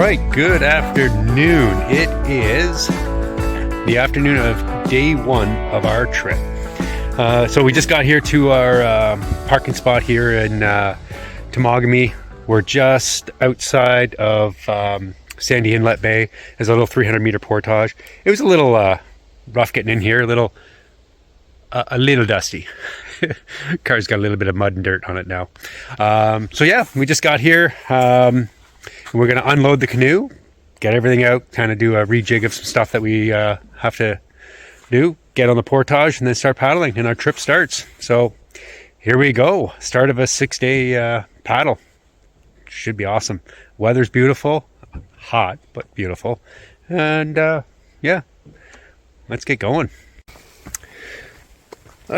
right, good afternoon. It is the afternoon of day one of our trip. So we just got here to our parking spot here in Temagami. We're just outside of Sandy Inlet Bay. There's a little 300-meter portage. It was a little rough getting in here, a little dusty. Car's got a little bit of mud and dirt on it now. So yeah, we just got here. We're going to unload the canoe, get everything out, kind of do a rejig of some stuff that we have to do, get on the portage, and then start paddling, and our trip starts. So here we go. Start of a 6-day paddle. Should be awesome. Weather's beautiful. Hot, but beautiful. And yeah, let's get going.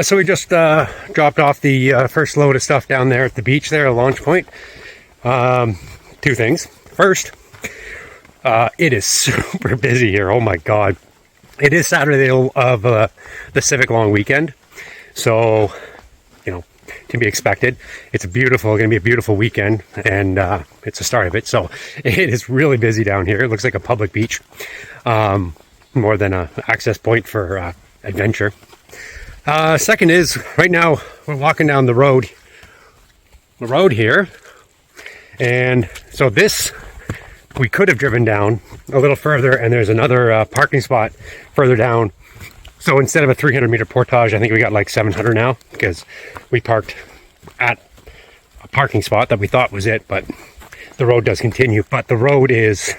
So we just dropped off the first load of stuff down there at the beach there, at Launch Point. Two things. First, it is super busy here. Oh my God. It is Saturday of the Civic Long Weekend. So, you know, to be expected. It's going to be a beautiful weekend, and it's the start of it. So it is really busy down here. It looks like a public beach, more than an access point for adventure. Second is, right now we're walking down the road here. And so this, we could have driven down a little further, and there's another parking spot further down. So instead of a 300-meter portage, I think we got like 700 now, because we parked at a parking spot that we thought was it, but the road does continue. But the road is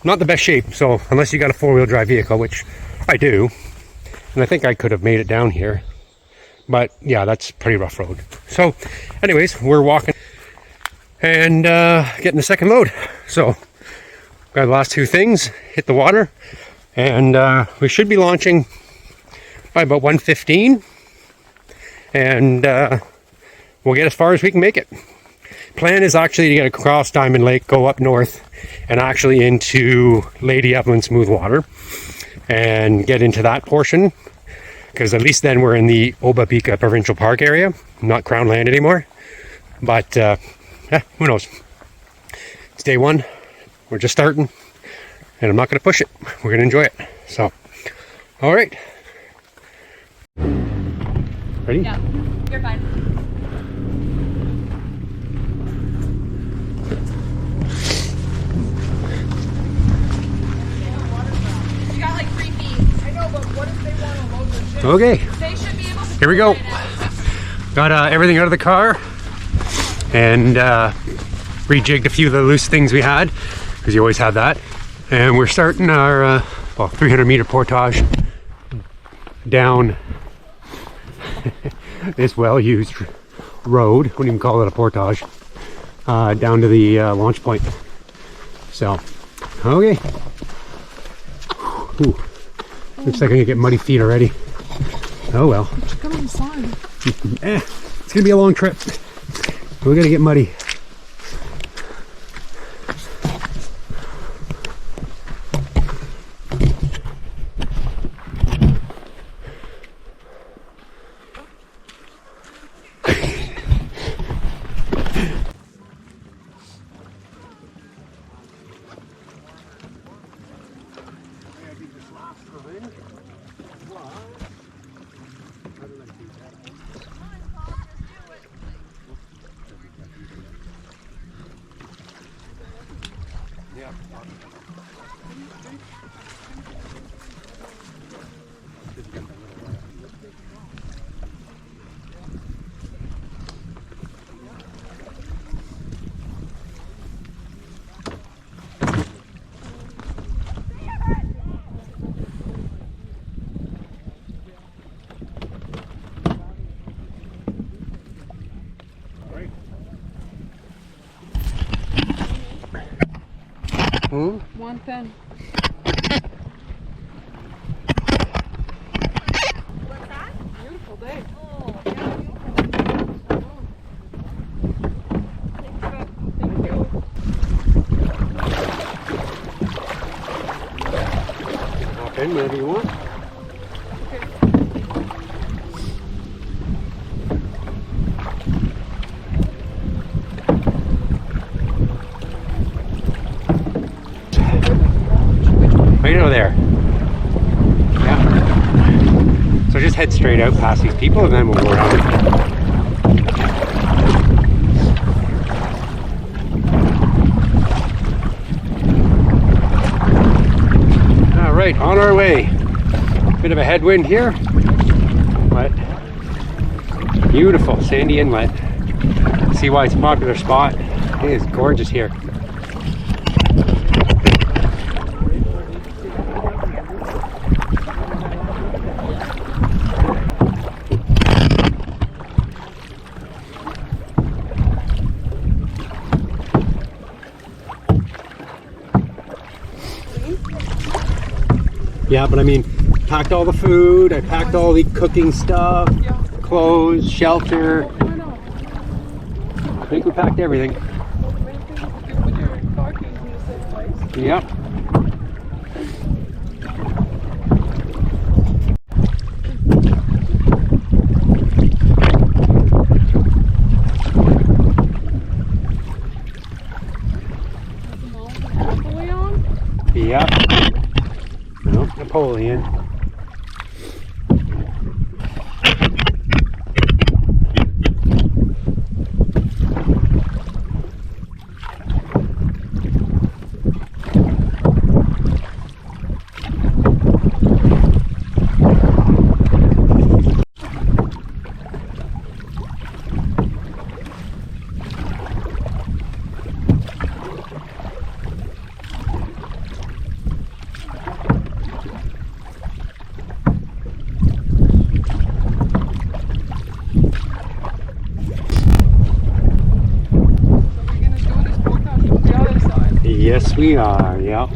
not the best shape, so unless you got a four-wheel drive vehicle, which I do, and I think I could have made it down here. But yeah, that's a pretty rough road. So anyways, we're walking and getting the second load. So got the last two things, hit the water, and we should be launching by about 1:15, and we'll get as far as we can make it. Plan is actually to get across Diamond Lake, go up north, and actually into Lady Evelyn Smooth Water, and get into that portion, because at least then we're in the Obabika Provincial Park area, not Crown Land anymore. But yeah, who knows? It's day one. We're just starting, and I'm not going to push it. We're going to enjoy it. So, all right. Ready? Yeah, you're fine. You got like 3 feet. I know, but what if they want to load the ship? Okay. They should be able to. Here we go. Got everything out of the car, and rejigged a few of the loose things we had, because you always have that. And we're starting our 300-meter portage down this well-used road. Wouldn't even call it a portage. Down to the launch point. So, okay. Ooh. Looks like I'm gonna get muddy feet already. Oh well. Come on the side. It's gonna be a long trip. We're gonna get muddy. Hmm? 110. What's that? Beautiful day. Oh, yeah, beautiful. Thank you. Hop in whenever you want. head straight out past these people and then we'll go around. Alright, on our way. Bit of a headwind here, but beautiful Sandy Inlet. See why it's a popular spot. It is gorgeous here. Yeah, but I mean, packed all the food, I packed all the cooking stuff, clothes, shelter. I think we packed everything. Yep. Yep. No, Napoleon. Yes, we are. Yep.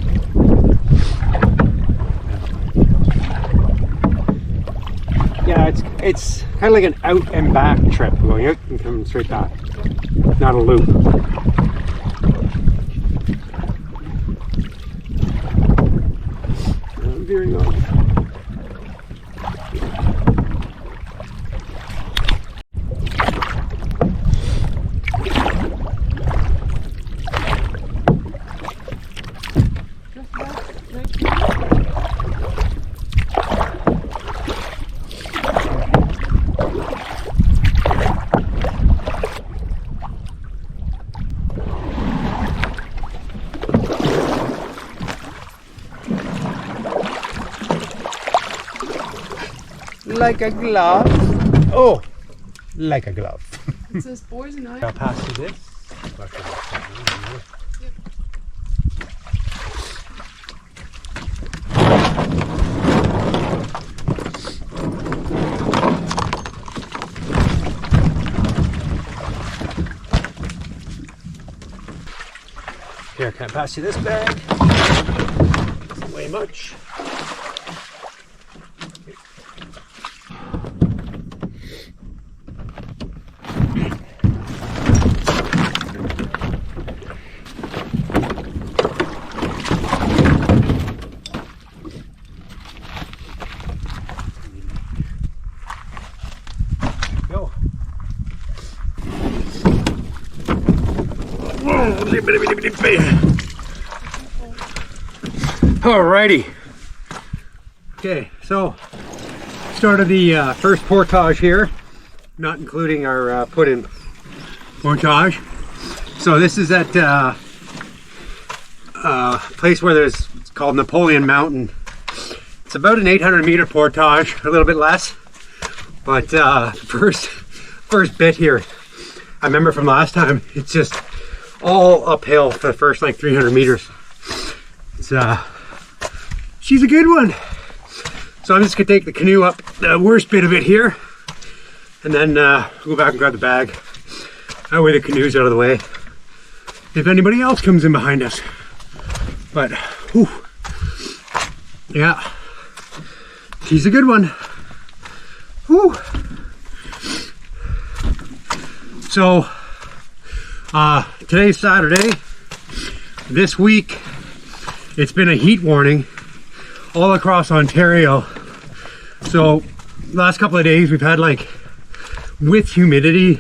Yeah, it's kind of like an out and back trip, going out and coming straight back. Not a loop. I'm veering off. Like a glove. Oh, like a glove. It says boys and I. I'll pass you this. Here, can I pass you this bag? Doesn't weigh much. Alrighty. Okay, so started the first portage here, not including our put-in portage. So this is at place where it's called Napoleon Mountain. It's about an 800-meter portage, a little bit less, but first bit here, I remember from last time, it's just all uphill for the first like 300 meters. It's she's a good one. So I'm just gonna take the canoe up the worst bit of it here, and then go back and grab the bag. That way the canoe's out of the way if anybody else comes in behind us. But whew, yeah, she's a good one. Whew. So today's Saturday. This week it's been a heat warning all across Ontario. So last couple of days we've had, like, with humidity,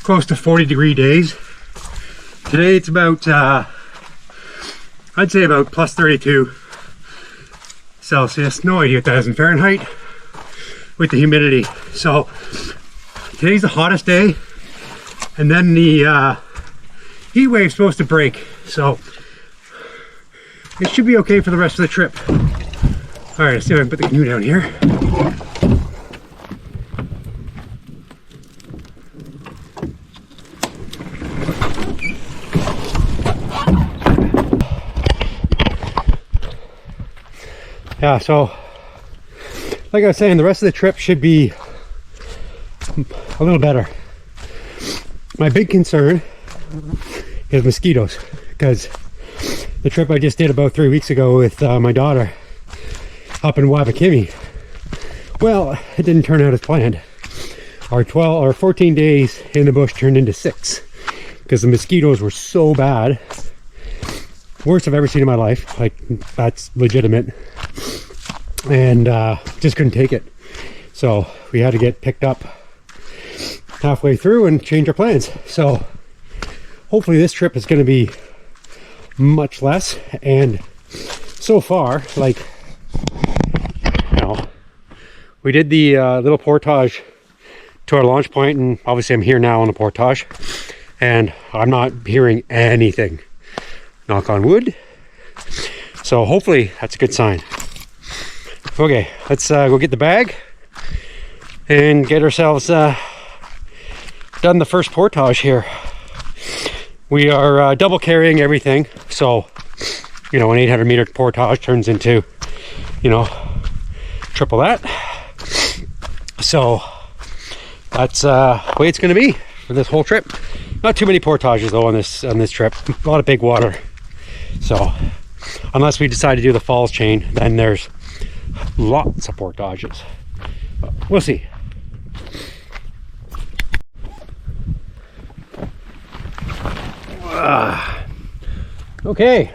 close to 40-degree days. Today it's about I'd say about plus 32 Celsius. No idea what that is in Fahrenheit. with the humidity. So today's the hottest day, and then the heat wave's supposed to break. So it should be okay for the rest of the trip. All right, let's see if I can put the canoe down here. Yeah, so like I was saying, the rest of the trip should be a little better. My big concern is mosquitoes, because the trip I just did about 3 weeks ago with my daughter up in Wabakimi, well, it didn't turn out as planned. Our 14 days in the bush turned into 6 because the mosquitoes were so bad. Worst I've ever seen in my life. Like, that's legitimate. And just couldn't take it. So we had to get picked up halfway through and change our plans. So hopefully this trip is going to be much less. And so far, like, you know, we did the little portage to our launch point, and obviously I'm here now on the portage, and I'm not hearing anything. Knock on wood. So hopefully that's a good sign. Okay, let's go get the bag and get ourselves done the first portage here. We are double carrying everything, so you know, an 800 meter portage turns into, you know, triple that. So that's the way it's going to be for this whole trip. Not too many portages though on this trip. A lot of big water. So unless we decide to do the falls chain, then there's lots of portages. We'll see. Okay,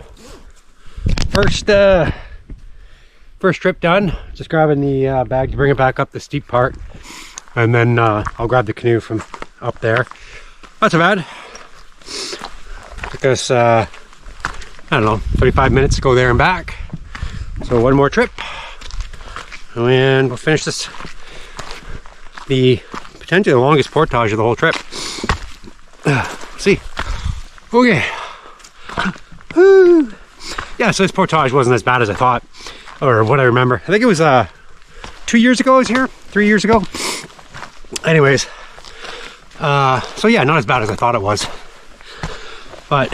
first trip done. Just grabbing the bag to bring it back up the steep part, and then I'll grab the canoe from up there. Not so bad. Took us I don't know, 35 minutes to go there and back. So one more trip, and we'll finish this, the potentially the longest portage of the whole trip. See. Okay. Woo. Yeah, so this portage wasn't as bad as I thought, or what I remember. I think it was 2 years ago I was here, 3 years ago. Anyways, so yeah, not as bad as I thought it was. But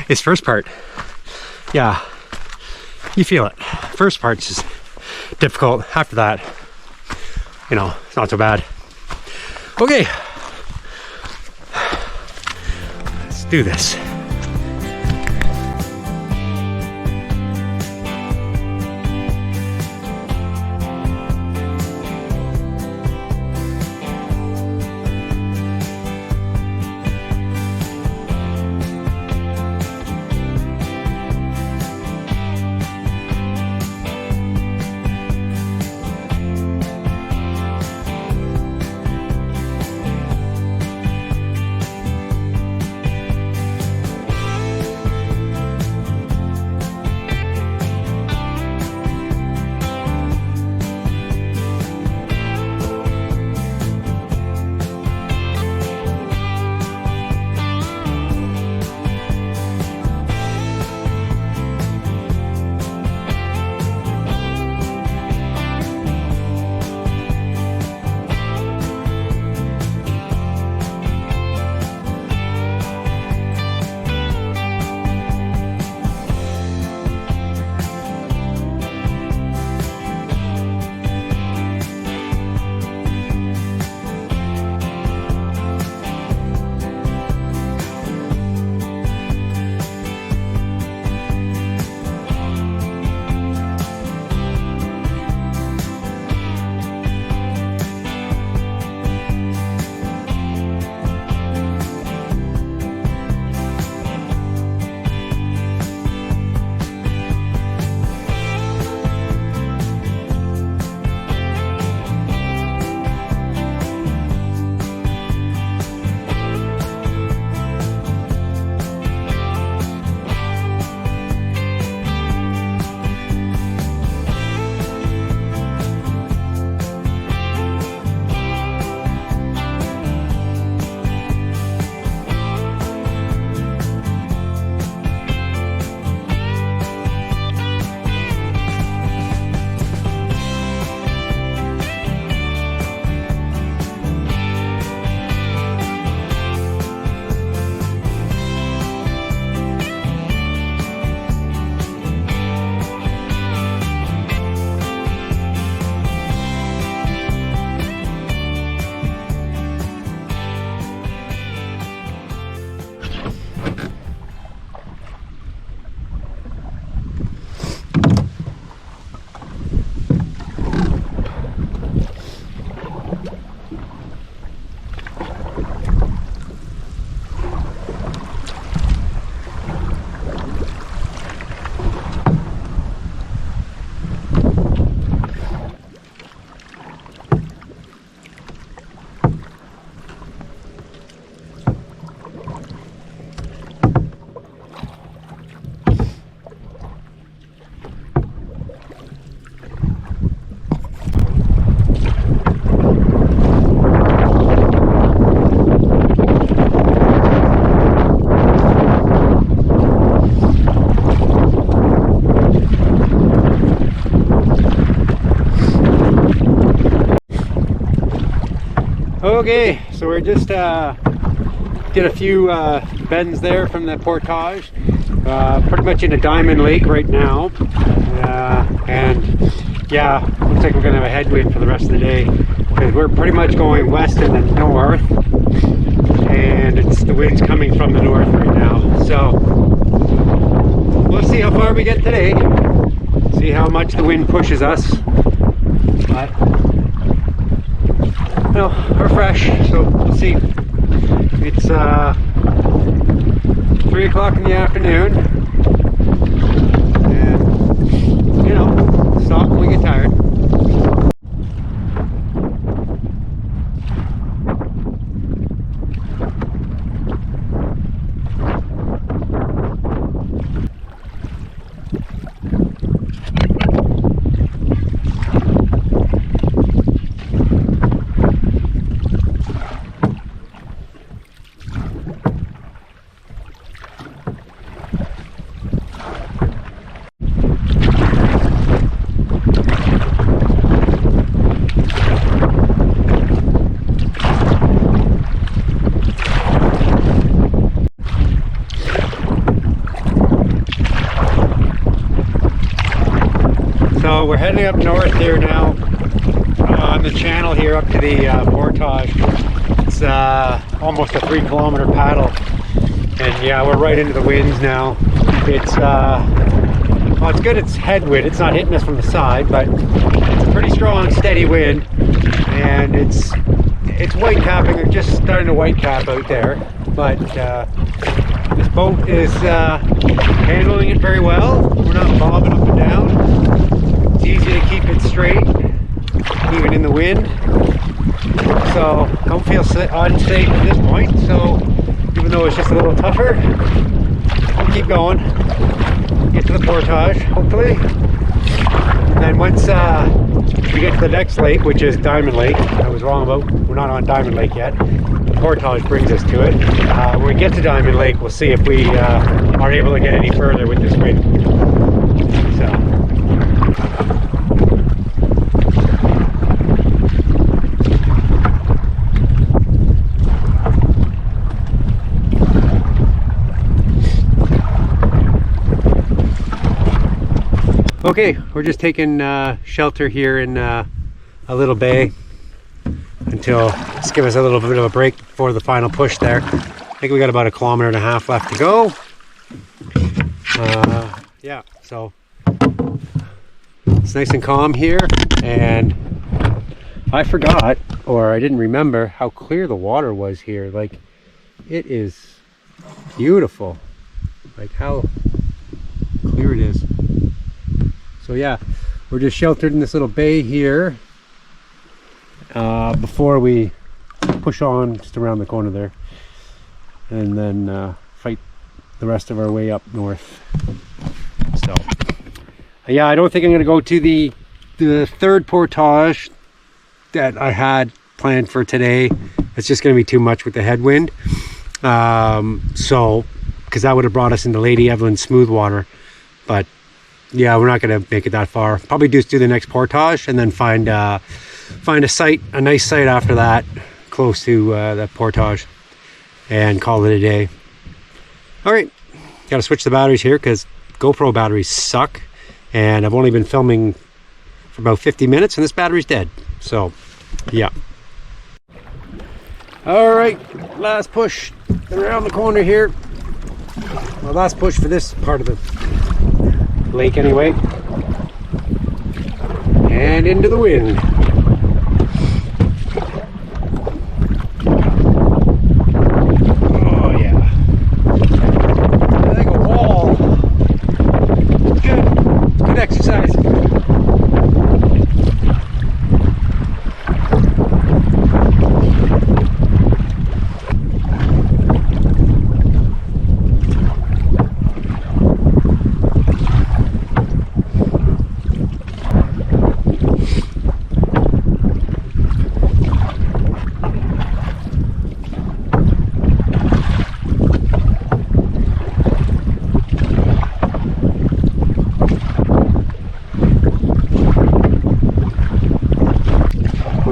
this first part, yeah, you feel it. First part's just difficult. After that, you know, it's not so bad. Okay, let's do this. Okay, so we're just did a few bends there from the portage. Pretty much in a Diamond Lake right now. And yeah, looks like we're gonna have a headwind for the rest of the day because we're pretty much going west and then north, and the wind's coming from the north right now. So we'll see how far we get today. See how much the wind pushes us. But no, we're fresh, so we'll see. It's 3 o'clock in the afternoon, and you know, stop when we get tired. So we're heading up north here now on the channel here up to the portage. It's almost a 3-kilometer paddle, and yeah, we're right into the winds now. It's well, it's good. It's headwind. It's not hitting us from the side, but it's a pretty strong, steady wind, and it's white capping. They're just starting to white cap out there, but this boat is handling it very well. We're not bobbing up and down. It's easy to keep it straight, even in the wind. So don't feel unsafe at this point. So even though it's just a little tougher, we'll keep going. Get to the portage, hopefully. And then once we get to the next lake, which is Diamond Lake, I was wrong about, we're not on Diamond Lake yet. The portage brings us to it. When we get to Diamond Lake, we'll see if we are able to get any further with this wind. So. Okay, we're just taking shelter here in a little bay until, let's give us a little bit of a break before the final push there. I think we got about 1.5 kilometers left to go. Yeah, so it's nice and calm here, and I forgot, or I didn't remember how clear the water was here. Like, it is beautiful, like how clear it is. So yeah, we're just sheltered in this little bay here before we push on just around the corner there, and then fight the rest of our way up north. So yeah, I don't think I'm going to go to the third portage that I had planned for today. It's just going to be too much with the headwind. So because that would have brought us into Lady Evelyn smooth water, but yeah, we're not going to make it that far. Probably just do the next portage and then find a site, a nice site after that, close to that portage, and call it a day. All right, got to switch the batteries here because GoPro batteries suck, and I've only been filming for about 50 minutes and this battery's dead. So yeah. All right, last push around the corner here. Well, last push for this part of the lake anyway, and into the wind. Oh yeah, like a wall. Good exercise.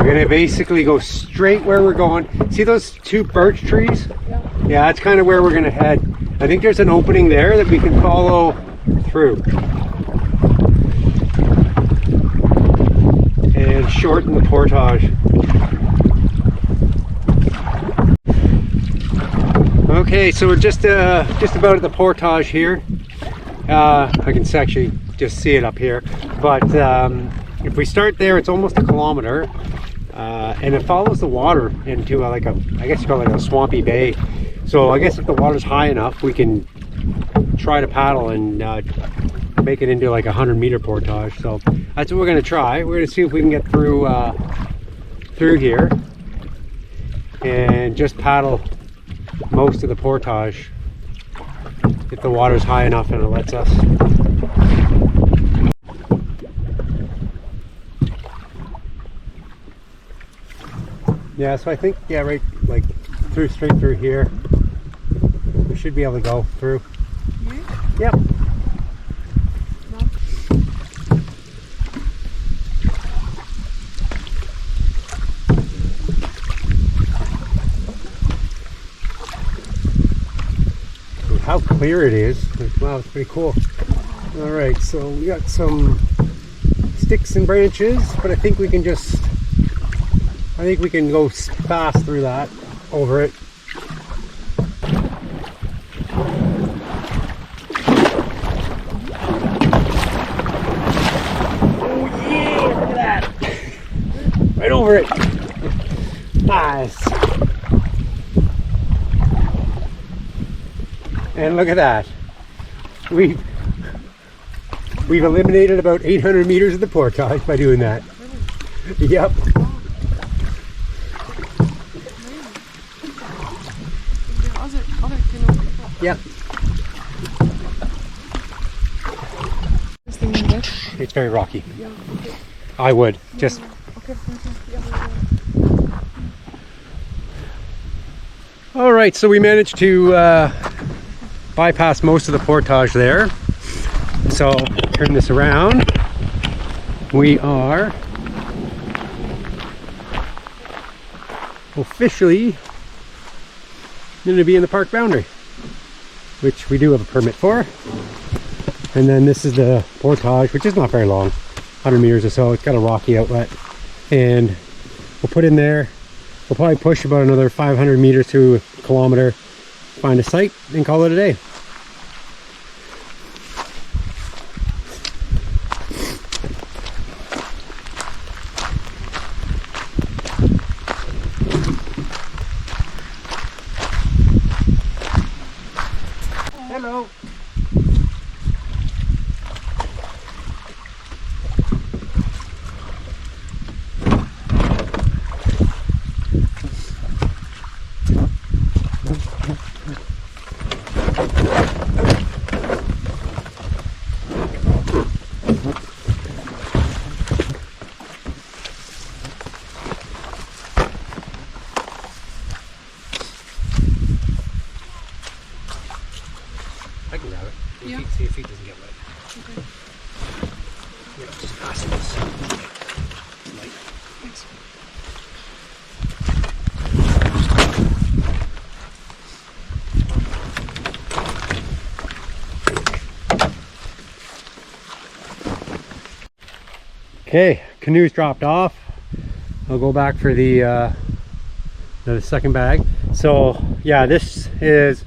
We're gonna basically go straight where we're going. See those two birch trees? Yeah. Yeah, that's kind of where we're gonna head. I think there's an opening there that we can follow through. And shorten the portage. Okay, so we're just about at the portage here. I can actually just see it up here. But if we start there, it's almost a kilometer. And it follows the water into I guess you call it like a swampy bay. So I guess if the water's high enough, we can try to paddle and make it into like a 100-meter portage. So that's what we're gonna try. We're gonna see if we can get through here and just paddle most of the portage if the water's high enough and it lets us. Yeah, so I think, yeah, right, like straight through here. We should be able to go through. Yeah? Yep. No. How clear it is. Wow, it's pretty cool. All right, so we got some sticks and branches, but I think we can go fast through that, over it. Oh yeah, look at that. Right over it. Nice. And look at that. We've eliminated about 800 meters of the portage by doing that. Yep. Yep. It's very rocky. Yeah. Okay. I would just. Okay. Yeah. All right, so we managed to bypass most of the portage there. So turn this around. We are officially going to be in the park boundary, which we do have a permit for. And then this is the portage, which is not very long, 100 meters or so. It's got a rocky outlet, and we'll put in there. We'll probably push about another 500 meters to a kilometer, find a site, and call it a day. Hello. I can grab it. Yeah. See if feet doesn't get wet. Okay. Yeah, just pass this. Light. Thanks. Okay, canoe's dropped off. I'll go back for the second bag. So yeah, this is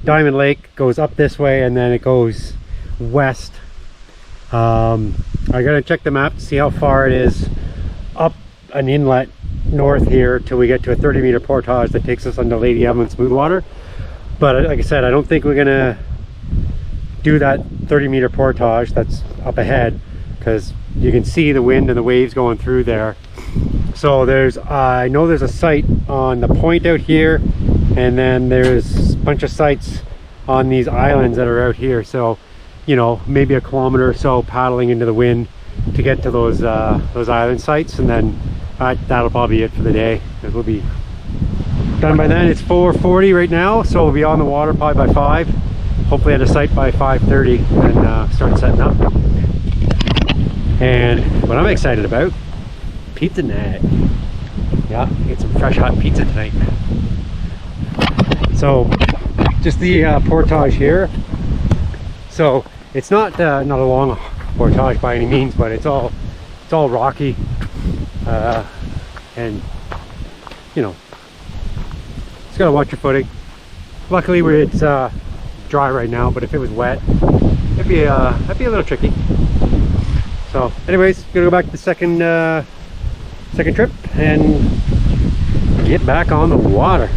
Diamond Lake, goes up this way and then it goes west. I gotta check the map to see how far it is up an inlet north here till we get to a 30-meter portage that takes us onto Lady Evelyn smooth water. But like I said, I don't think we're gonna do that 30-meter portage that's up ahead, because you can see the wind and the waves going through there. So there's I know there's a site on the point out here, and then there's a bunch of sites on these islands that are out here. So, you know, maybe a kilometer or so paddling into the wind to get to those island sites, and then that'll probably be it for the day. It will be done by then. It's 4:40 right now, so we'll be on the water probably by 5. Hopefully at a site by 5:30 and start setting up. And what I'm excited about, peep the net. Yeah, get some fresh hot pizza tonight. So, just the portage here. So it's not a long portage by any means, but it's all rocky, and you know, just gotta watch your footing. Luckily, it's dry right now, but if it was wet, that'd be a little tricky. So, anyways, gonna go back to the second trip and get back on the water.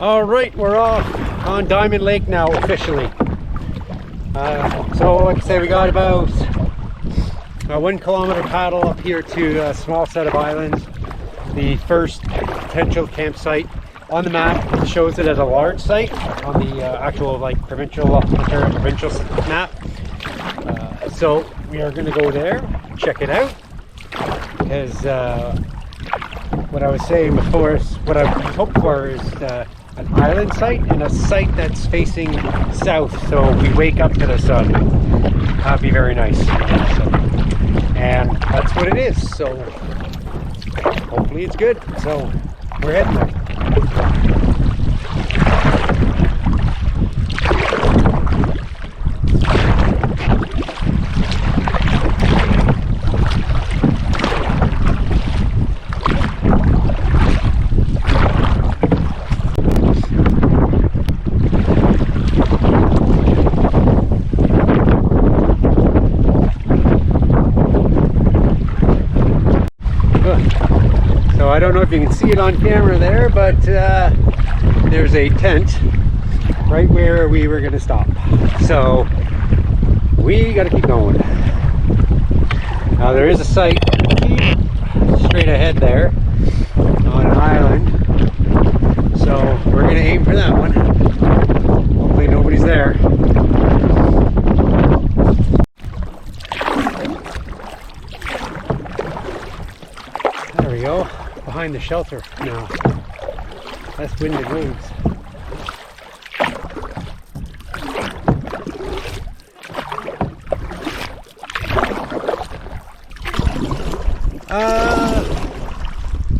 All right, we're off on Diamond Lake now officially. So like I say, we got about a 1 kilometer paddle up here to a small set of islands. The first potential campsite on the map shows it as a large site on the actual like Ontario provincial map. So we are going to go there, check it out, because what I was saying before is what I hope for is an island site and a site that's facing south, so we wake up to the sun. That'd be very nice. And that's what it is, so hopefully it's good. So we're heading there. So I don't know if you can see it on camera there, but there's a tent right where we were going to stop. So we got to keep going. Now there is a site straight ahead there on an island. So we're going to aim for that one. Hopefully nobody's there. There we go. Behind the shelter now. Less wind and waves.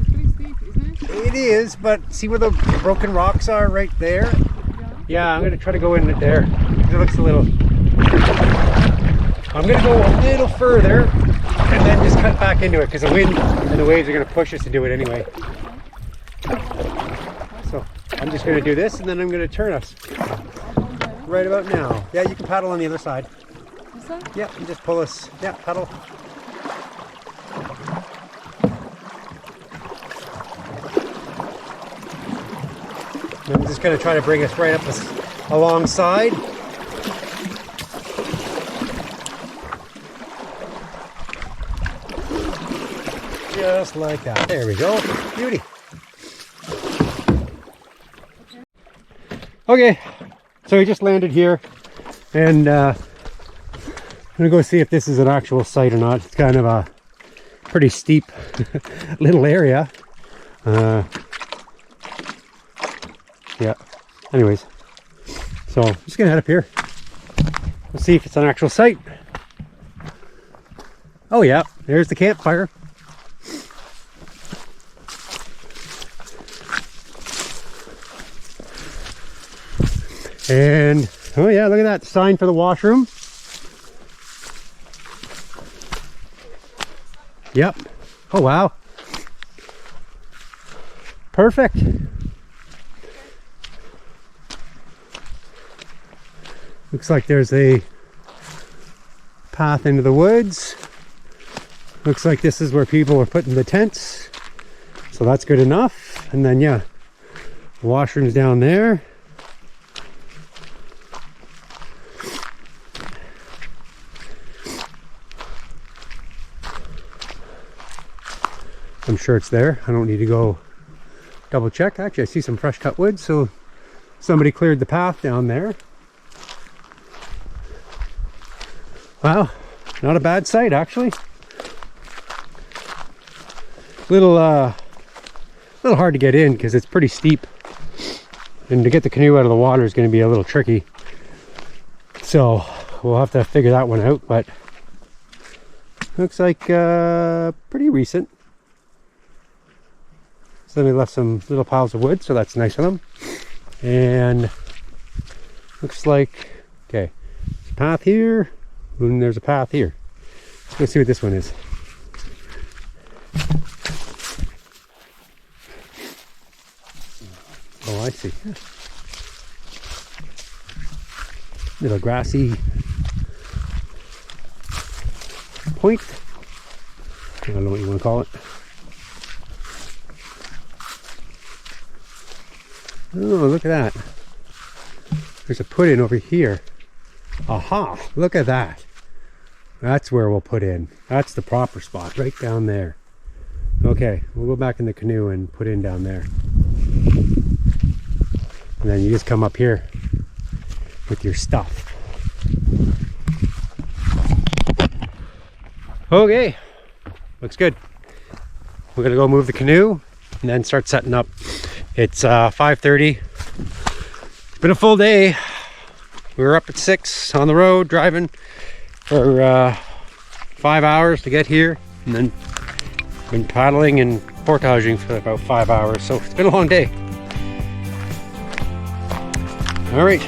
Pretty steep, isn't it? It is, but see where the broken rocks are right there? Yeah, I'm gonna try to go in there. It looks a little. I'm gonna go a little further and then just cut back into it because the wind and the waves are going to push us to do it anyway. So I'm just going to do this and then I'm going to turn us right about now. Yeah, you can paddle on the other side. This side? Yeah, and just pull us. Yeah, paddle. I'm just going to try to bring us right up this alongside. Just like that. There we go. Beauty. Okay, so we just landed here, and I'm gonna go see if this is an actual site or not. It's kind of a pretty steep little area. Yeah. Anyways, so I'm just gonna head up here. Let's see if it's an actual site. Oh yeah, there's the campfire. And oh yeah, look at that sign for the washroom. Yep. Oh wow. Perfect. Looks like there's a path into the woods. Looks like this is where people are putting the tents. So that's good enough. And then yeah, the washroom's down there. I'm sure it's there. I don't need to go double check. Actually, I see some fresh cut wood, so somebody cleared the path down there. Wow, not a bad site actually. Little hard to get in because it's pretty steep, and to get the canoe out of the water is going to be a little tricky. So we'll have to figure that one out. But looks like pretty recent. So they left some little piles of wood, so that's nice of them. And looks like, okay, there's a path here, and there's a path here. Let's see what this one is. Oh, I see. Little grassy point. I don't know what you want to call it. Oh, look at that. There's a put in over here. Aha, look at that. That's where we'll put in. That's the proper spot, right down there. Okay, we'll go back in the canoe and put in down there. And then you just come up here with your stuff. Okay, looks good. We're gonna go move the canoe and then start setting up. It's 5:30. It's been a full day. We were up at 6 on the road driving for 5 hours to get here, and then been paddling and portaging for about 5 hours. So it's been a long day. All right.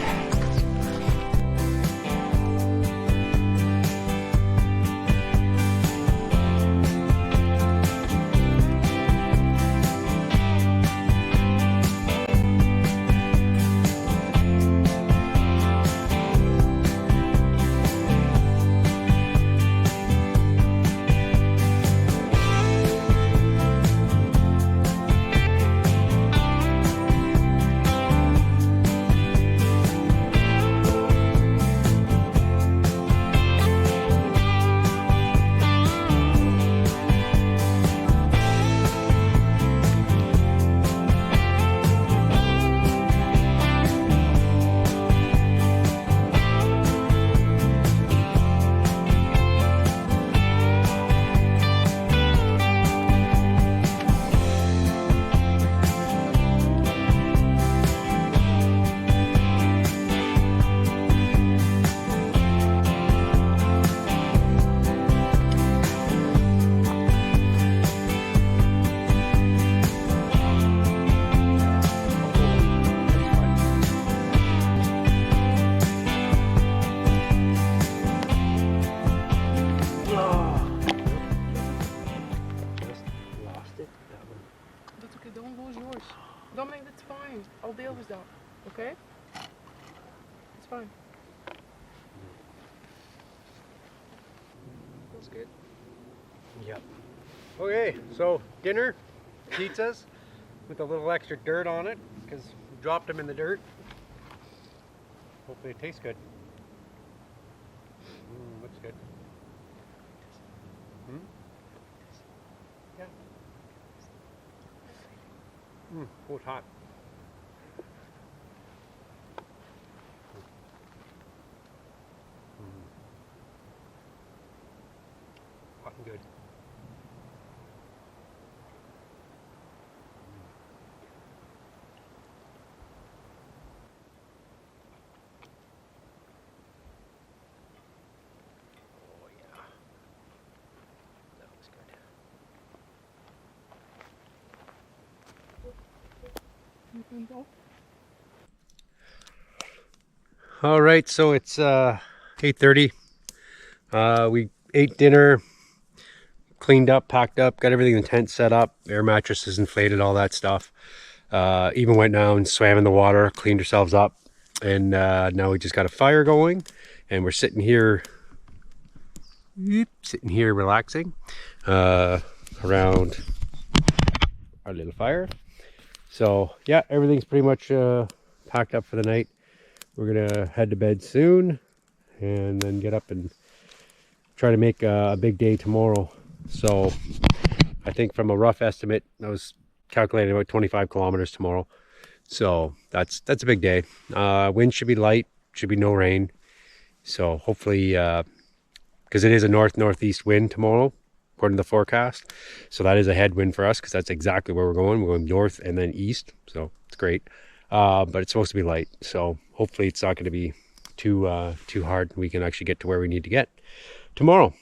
Don't make that's fine. I'll deal with that. Okay? It's fine. That's good. Yep. Okay, so dinner, pizzas with a little extra dirt on it because we dropped them in the dirt. Hopefully it tastes good. Looks good. Yeah. Oh, it's hot. Hot and good. Oh yeah. That looks good. All right, so it's 8:30. We ate dinner, cleaned up, packed up, got everything in the tent set up, air mattresses inflated, all that stuff. Even went down, swam in the water, cleaned ourselves up, and now we just got a fire going, and we're sitting here relaxing around our little fire. So yeah, everything's pretty much packed up for the night. We're gonna head to bed soon and then get up and try to make a big day tomorrow. So I think from a rough estimate, I was calculating about 25 kilometers tomorrow. So that's a big day. Wind should be light, should be no rain. So hopefully, because it is a north-northeast wind tomorrow, according to the forecast. So that is a headwind for us because that's exactly where we're going. We're going north and then east. So it's great. But it's supposed to be light. So hopefully it's not going to be too hard. We can actually get to where we need to get tomorrow.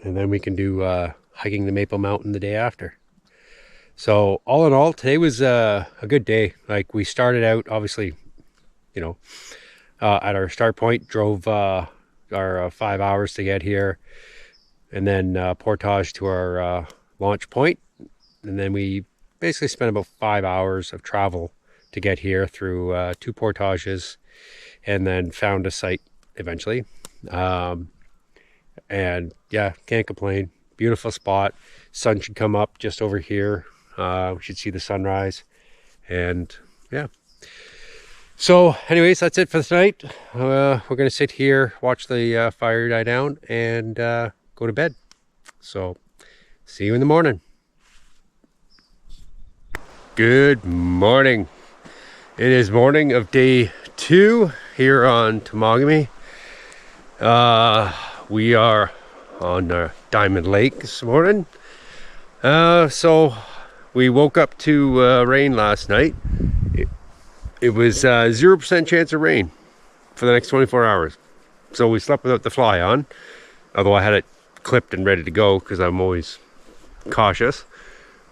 And then we can do hiking the Maple Mountain the day after. So all in all, today was a good day. Like, we started out, obviously, you know, at our start point, drove our 5 hours to get here, and then portage to our launch point. And then we basically spent about 5 hours of travel to get here through 2 portages, and then found a site eventually. And yeah, can't complain. Beautiful spot. Sun should come up just over here. We should see the sunrise. And yeah. So anyways, that's it for tonight. We're going to sit here, watch the fire die down, and go to bed. So see you in the morning. Good morning. It is morning of day 2 here on Temagami. We are on Diamond Lake this morning. So we woke up to rain last night. It was 0% chance of rain for the next 24 hours. So we slept without the fly on, although I had it clipped and ready to go because I'm always cautious.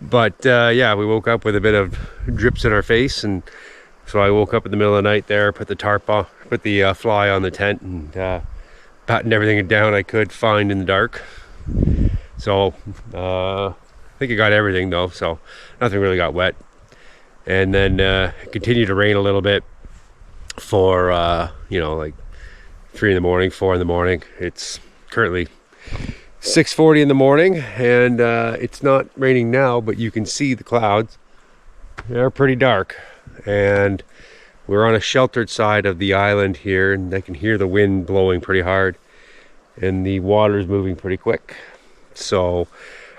But yeah, we woke up with a bit of drips in our face, and so I woke up in the middle of the night there, put the tarp on, put the fly on the tent, and patting everything down I could find in the dark. So I think I got everything though, so nothing really got wet. And then it continued to rain a little bit for you know, like 3 in the morning, 4 in the morning. It's currently 6:40 in the morning, and it's not raining now, but you can see the clouds. They're pretty dark, and we're on a sheltered side of the island here, and I can hear the wind blowing pretty hard, and the water's moving pretty quick. So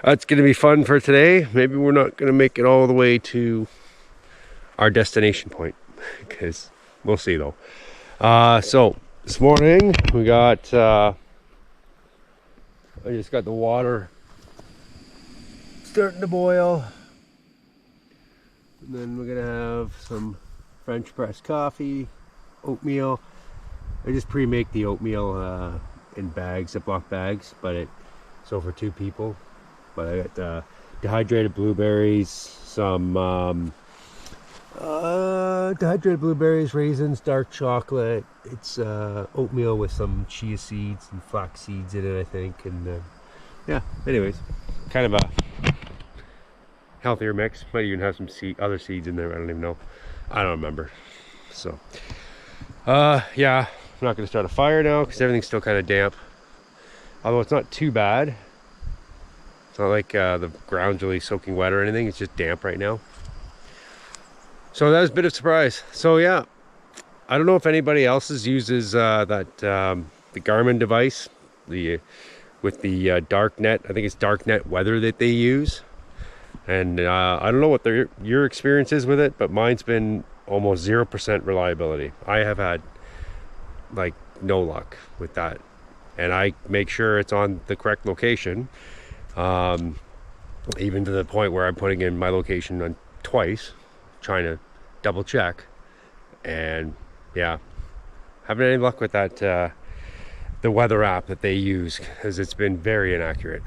that's going to be fun for today. Maybe we're not going to make it all the way to our destination point, because we'll see though. So this morning we got I just got the water starting to boil, and then we're gonna have some French press coffee, oatmeal. I just pre-make the oatmeal in bags, Ziploc bags, but so for 2 people. But I got dehydrated blueberries, some dehydrated blueberries, raisins, dark chocolate. It's oatmeal with some chia seeds and flax seeds in it, I think. And yeah, anyways, kind of a healthier mix. Might even have some other seeds in there. I don't even know. I don't remember. So yeah, I'm not going to start a fire now because everything's still kind of damp. Although it's not too bad. It's not like the ground's really soaking wet or anything. It's just damp right now. So that was a bit of a surprise. So yeah, I don't know if anybody else's uses the Garmin device, with the dark net. I think it's dark net weather that they use. And I don't know what your experience is with it, but mine's been almost 0% reliability. I have had like no luck with that. And I make sure it's on the correct location. Even to the point where I'm putting in my location on twice, trying to double check. And yeah, haven't any luck with that the weather app that they use, because it's been very inaccurate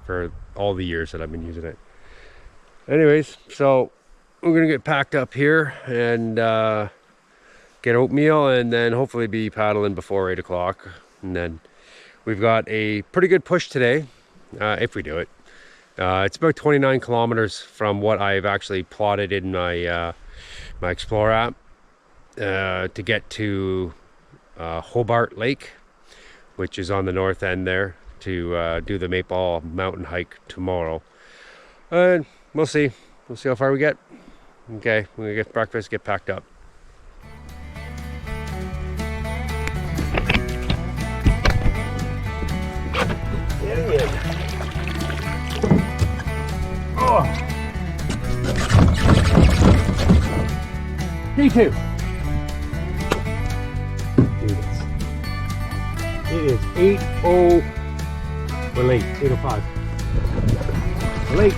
for all the years that I've been using it. Anyways, so we're gonna get packed up here and get oatmeal, and then hopefully be paddling before 8 o'clock. And then we've got a pretty good push today, if we do it. It's about 29 kilometers from what I've actually plotted in my my Explorer app to get to Hobart Lake, which is on the north end there, to do the Maple Mountain hike tomorrow. And we'll see how far we get. Okay, we're gonna get breakfast, get packed up. Getting in. Oh. Day 2. Do this. It is 8:00. We're late. 8:05. We're late.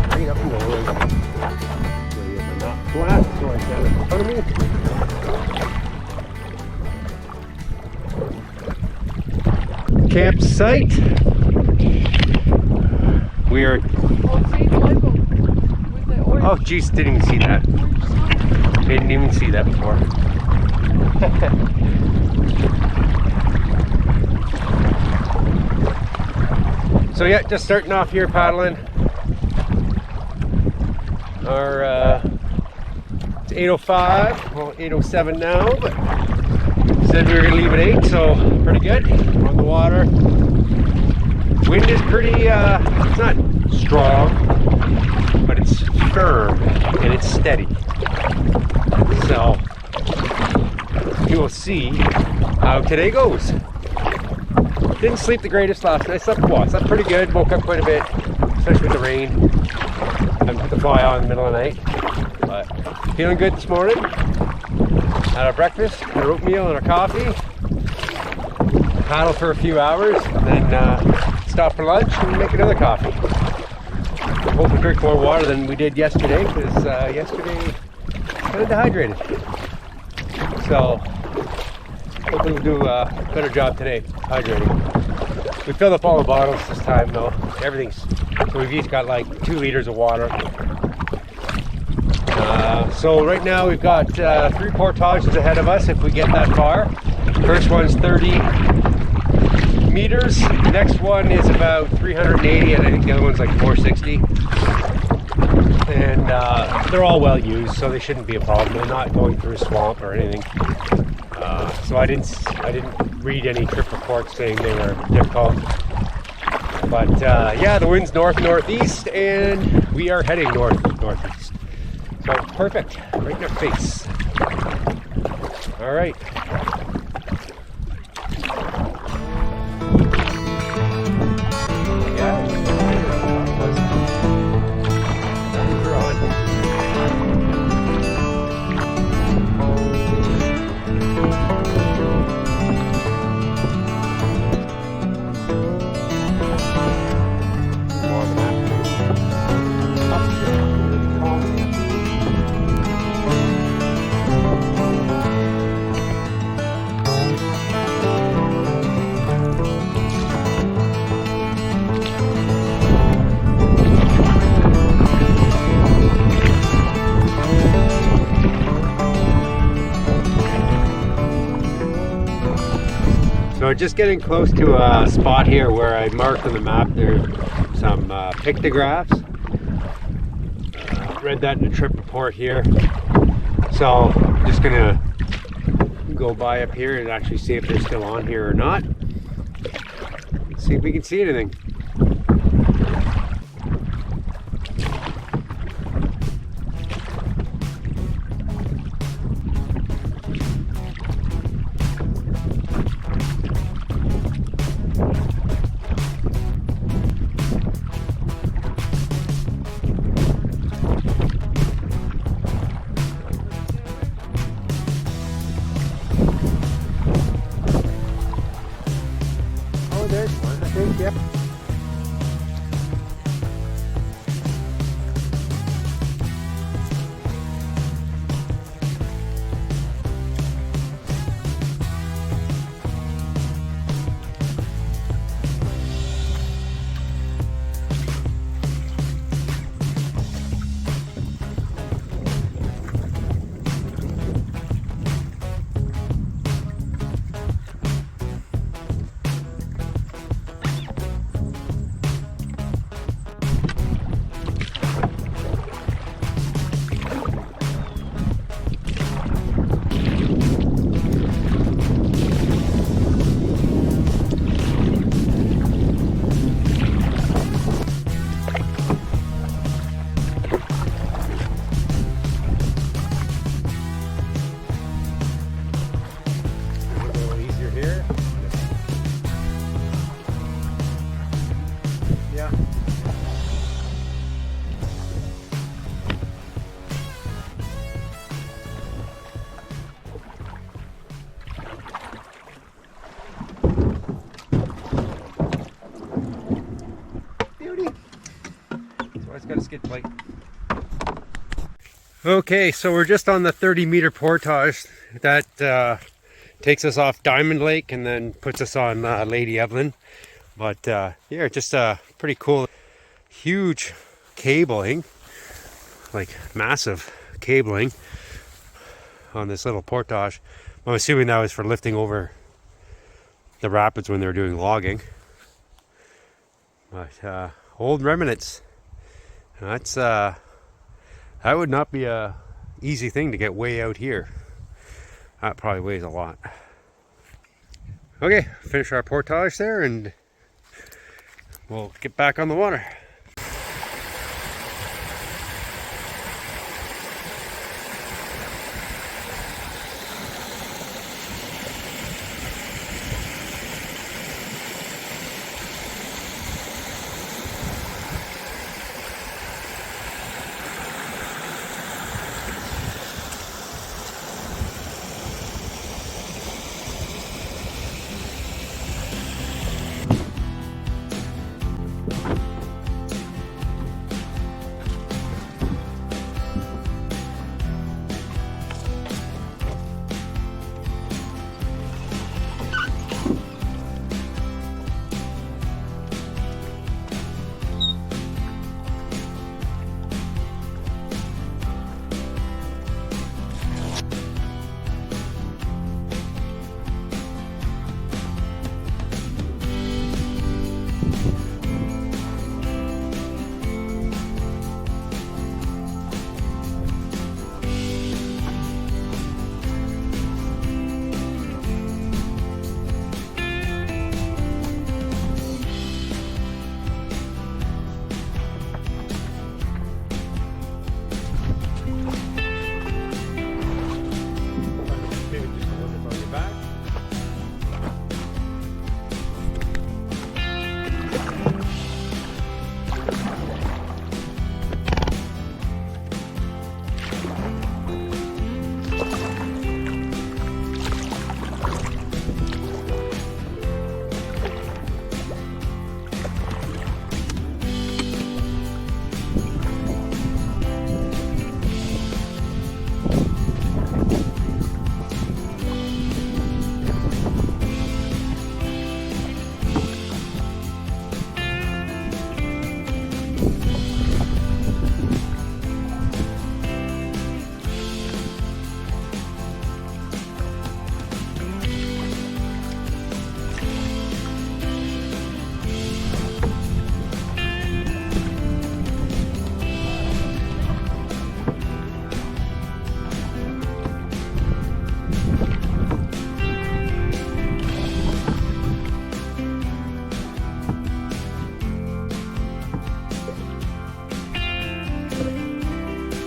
Right up and rolling. Not flat, so I got it in front of me. Campsite. We are. Oh, geez, didn't even see that. Didn't even see that before. So yeah, just starting off here paddling. Our it's 8:05. Well, 8:07 now, but said we were gonna leave at 8, so pretty good. On the water. Wind is pretty. It's not strong, but it's firm and it's steady. So you will see how today goes. Didn't sleep the greatest last night. Slept pretty good. Woke up quite a bit, especially with the rain. I put the fly on in the middle of the night, but feeling good this morning. Had our breakfast, our oatmeal, and our coffee. Paddle for a few hours, and then stop for lunch and make another coffee. Hope we drink more water than we did yesterday, because yesterday kind of dehydrated. So hopefully we'll do a better job today hydrating. We filled up all the bottles this time though. Everything's so we've each got like 2 liters of water. So right now we've got 3 portages ahead of us if we get that far. First one's 30 meters. Next one is about 380, and I think the other one's like 460. And they're all well used, so they shouldn't be a problem. They're not going through a swamp or anything. So I didn't read any trip reports saying they were difficult. But yeah, the wind's north-northeast, and we are heading north-northeast. So perfect, right in our face. All right. So just getting close to a spot here where I marked on the map. There's some pictographs. Read that in the trip report here. So just gonna go by up here and actually see if they're still on here or not. See if we can see anything. There's one, I think, yep. here. Yeah. Beauty. So it's got a skid plate. Okay, so we're just on the 30-meter portage that takes us off Diamond Lake and then puts us on Lady Evelyn. But yeah, just pretty cool. Huge cabling, like massive cabling on this little portage. I'm assuming that was for lifting over the rapids when they were doing logging. But old remnants. That's that would not be a easy thing to get way out here. That probably weighs a lot. Okay, finish our portage there and we'll get back on the water.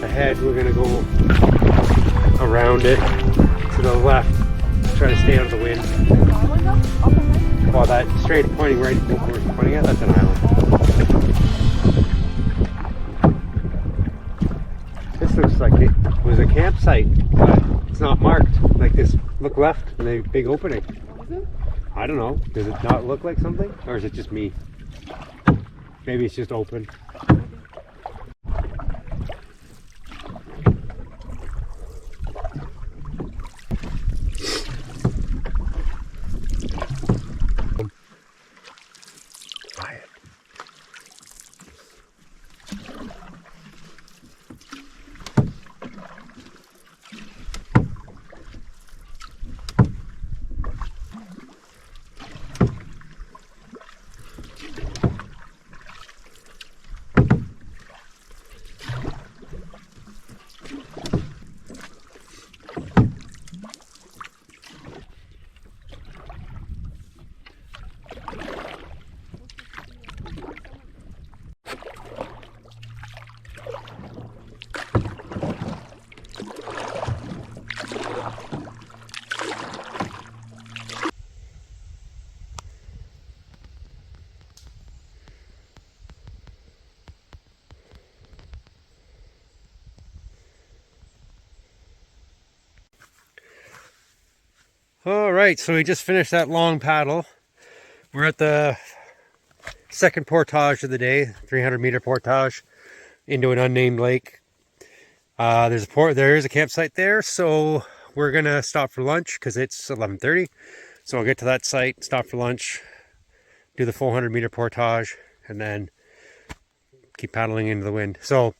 Ahead, we're gonna go around it to the left, try to stay out of the wind. Well, that straight pointing right where we're pointing at, that's an island. This looks like it was a campsite, but it's not marked. Like this, look left, and a big opening. I don't know. Does it not look like something, or is it just me? Maybe it's just open. All right, so we just finished that long paddle. We're at the second portage of the day, 300-meter portage into an unnamed lake. There is a campsite there, so we're gonna stop for lunch because it's 11:30. So I'll get to that site, stop for lunch, do the 400-meter portage, and then keep paddling into the wind. So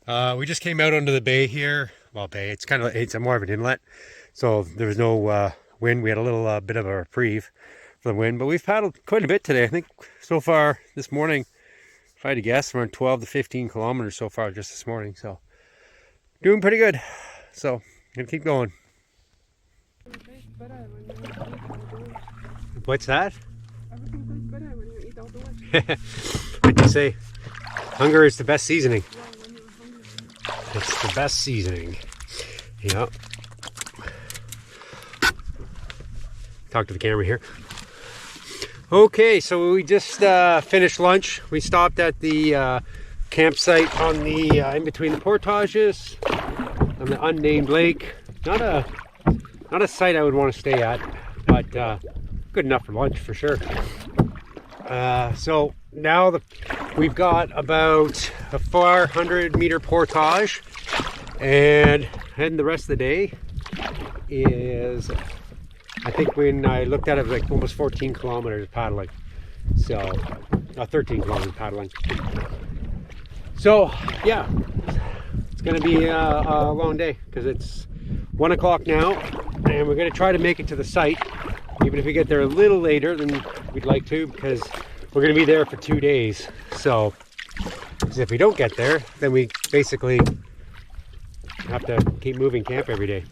we just came out onto the bay here. Well, bay. It's more of an inlet, so there was no wind. We had a little bit of a reprieve for the wind, but we've paddled quite a bit today. I think so far this morning, if I had to guess, around 12 to 15 kilometers so far just this morning. So doing pretty good. So gonna keep going. What's that? Everything tastes better when you eat outdoors. What do you say? Hunger is the best seasoning. It's the best seasoning. Yep. Talk to the camera here. Okay, so we just finished lunch. We stopped at the campsite on the in between the portages on the unnamed lake. Not a site I would want to stay at, but good enough for lunch for sure. So now we've got about a 400-meter portage, and the rest of the day is, I think when I looked at it, it was like almost 14 kilometers paddling. So 13 kilometers paddling. So yeah, it's gonna be a long day because it's 1 o'clock now, and we're gonna try to make it to the site, even if we get there a little later than we'd like to, because we're gonna be there for 2 days. So if we don't get there, then we basically have to keep moving camp every day.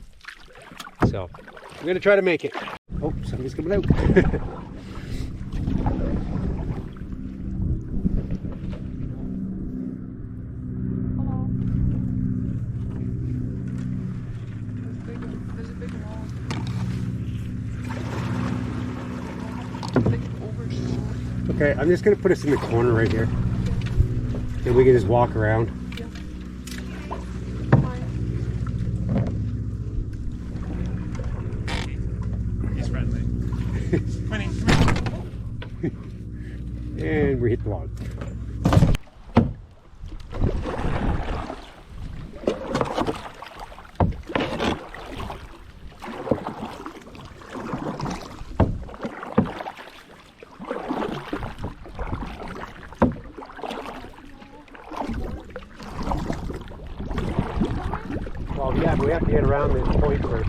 So we're gonna try to make it. Oh, somebody's coming out. There's a big wall. Big overshot. Okay, I'm just gonna put us in the corner right here, and we can just walk around. Yeah. He's friendly. Winnie, come here. And we hit the log. Well, yeah, but we have to get around this point first.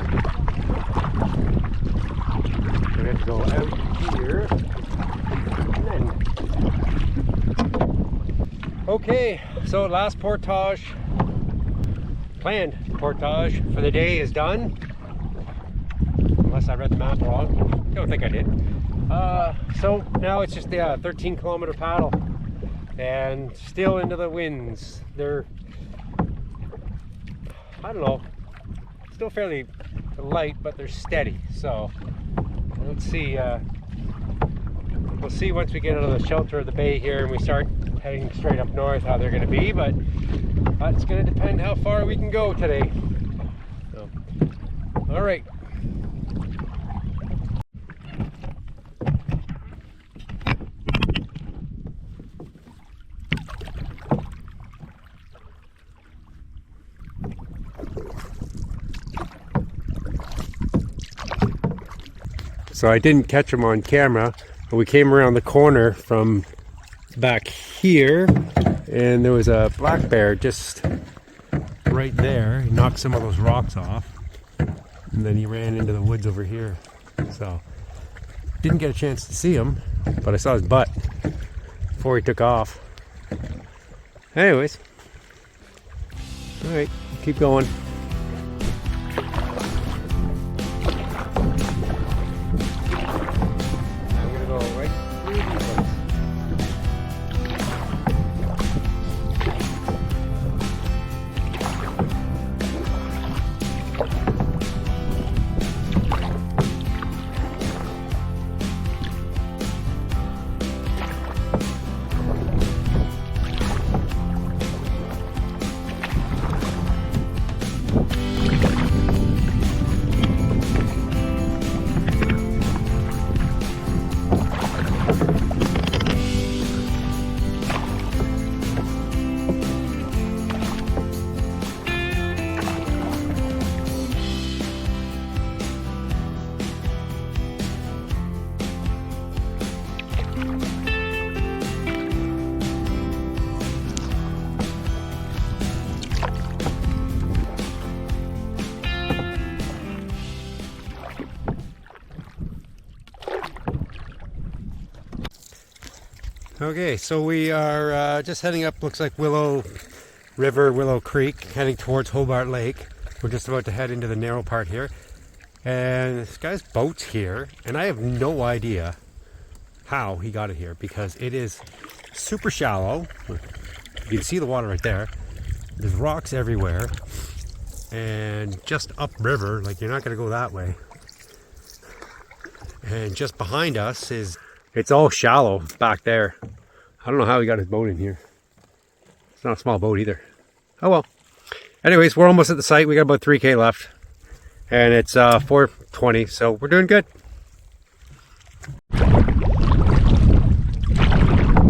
We have to go out here. And then. Okay, so last portage, planned portage for the day is done. Unless I read the map wrong. Don't think I did. So now it's just a 13-kilometer paddle. And still into the winds. They're, I don't know, still fairly light, but they're steady. So let's see. We'll see once we get out of the shelter of the bay here and we start heading straight up north how they're going to be. But it's going to depend how far we can go today. So, all right. So I didn't catch them on camera, but we came around the corner from back here, and there was a black bear just right there. He knocked some of those rocks off, and then he ran into the woods over here. So didn't get a chance to see him, but I saw his butt before he took off. Anyways, all right, keep going. Okay, so we are just heading up, looks like Willow River, Willow Creek, heading towards Hobart Lake. We're just about to head into the narrow part here. And this guy's boat's here, and I have no idea how he got it here because it is super shallow. You can see the water right there. There's rocks everywhere. And just upriver, like you're not going to go that way. And just behind us is, it's all shallow back there. I don't know how he got his boat in here. It's not a small boat either. Oh well. Anyways, we're almost at the site. We got about 3K left. And it's 4:20, so we're doing good.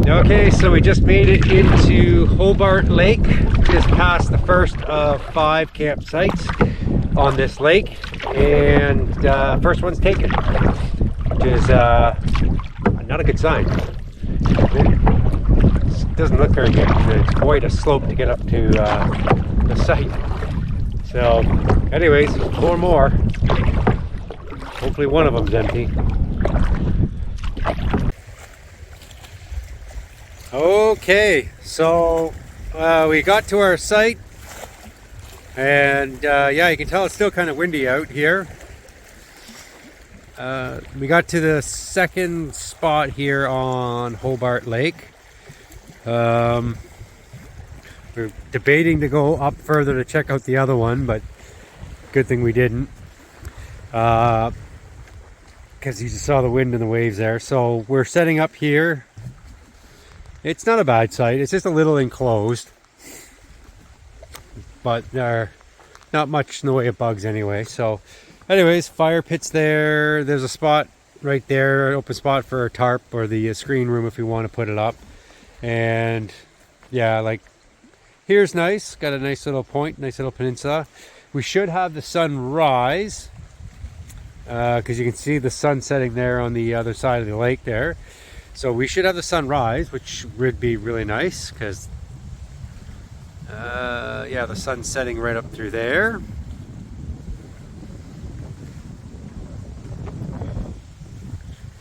Okay, so we just made it into Hobart Lake. Just past the first of 5 campsites on this lake. And first one's taken, which is not a good sign. It doesn't look very good. It's quite a slope to get up to the site. So, anyways, 4 more. Hopefully one of them's empty. Okay, so we got to our site, and yeah, you can tell it's still kind of windy out here. We got to the second spot here on Hobart Lake. We're debating to go up further to check out the other one, but good thing we didn't. Because you just saw the wind and the waves there. So we're setting up here. It's not a bad site. It's just a little enclosed. But there not much in the way of bugs anyway. So anyways, fire pit's there. There's a spot right there, an open spot for a tarp or the screen room if we want to put it up. And yeah, like here's nice. Got a nice little point, nice little peninsula. We should have the sun rise because you can see the sun setting there on the other side of the lake there. So we should have the sun rise, which would be really nice because yeah, the sun's setting right up through there.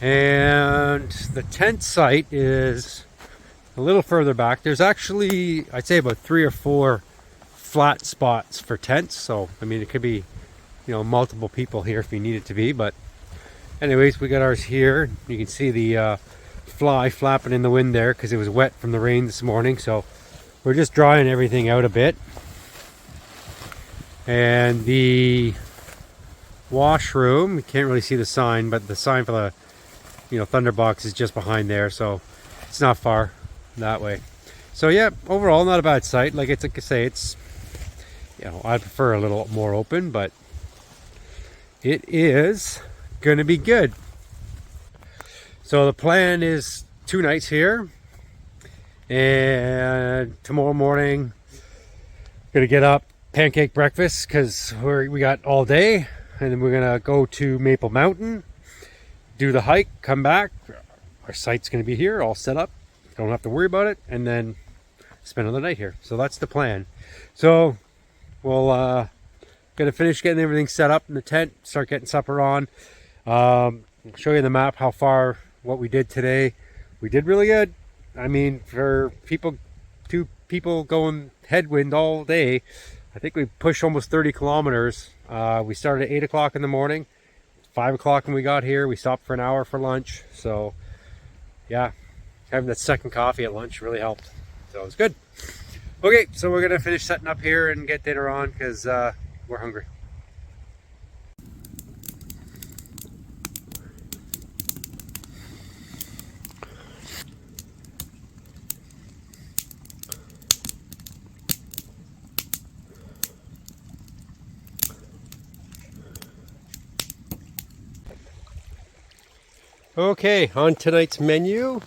And the tent site is a little further back. There's actually, I'd say about 3 or 4 flat spots for tents. So, I mean, it could be, you know, multiple people here if you need it to be. But anyways, we got ours here. You can see the fly flapping in the wind there because it was wet from the rain this morning. So we're just drying everything out a bit. And the washroom, you can't really see the sign, but the sign for the, you know, Thunderbox is just behind there. So it's not far that way. So yeah, overall not a bad site. Like it's like I say, it's, you know, I prefer a little more open, but it is gonna be good. So the plan is 2 nights here, and tomorrow morning gonna get up, pancake breakfast because we got all day, and then we're gonna go to Maple Mountain, do the hike, come back. Our site's gonna be here all set up, don't have to worry about it, and then spend another night here. So that's the plan. So we'll gonna finish getting everything set up in the tent, start getting supper on. Show you the map how far, what we did today. We did really good. I mean, for people, 2 people going headwind all day, I think we pushed almost 30 kilometers. We started at 8 o'clock in the morning, 5 o'clock when we got here. We stopped for an hour for lunch. So yeah, having that second coffee at lunch really helped. So it was good. Okay, so we're gonna finish setting up here and get dinner on because we're hungry. Okay, on tonight's menu,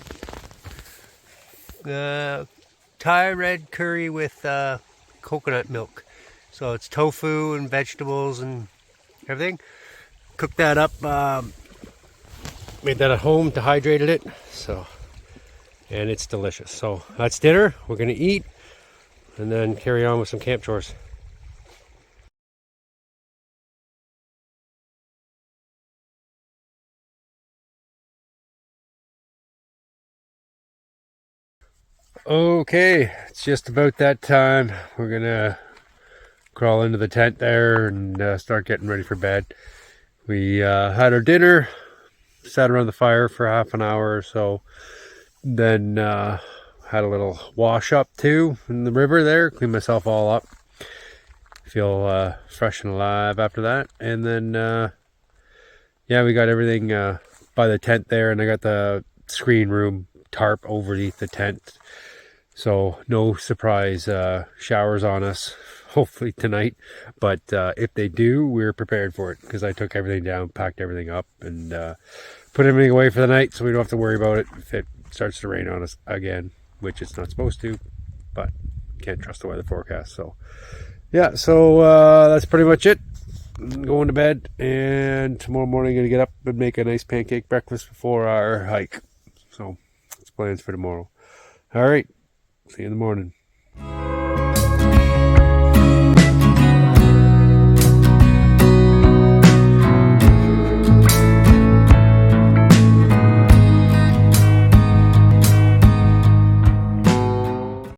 Thai red curry with coconut milk. So it's tofu and vegetables and everything. Cooked that up, made that at home, dehydrated it. So, and it's delicious. So that's dinner. We're gonna eat and then carry on with some camp chores. Okay, it's just about that time. We're gonna crawl into the tent there and start getting ready for bed. We had our dinner, sat around the fire for half an hour or so, then had a little wash up too in the river there, cleaned myself all up. Feel fresh and alive after that. And then yeah, we got everything by the tent there, and I got the screen room tarp overneath the tent, so no surprise showers on us hopefully tonight, but if they do, we're prepared for it because I took everything down, packed everything up, and put everything away for the night, so we don't have to worry about it if it starts to rain on us again, which it's not supposed to, but can't trust the weather forecast. So yeah, so that's pretty much it. I'm going to bed, and tomorrow morning I'm going to get up and make a nice pancake breakfast before our hike. So that's plans for tomorrow. All right, see you in the morning.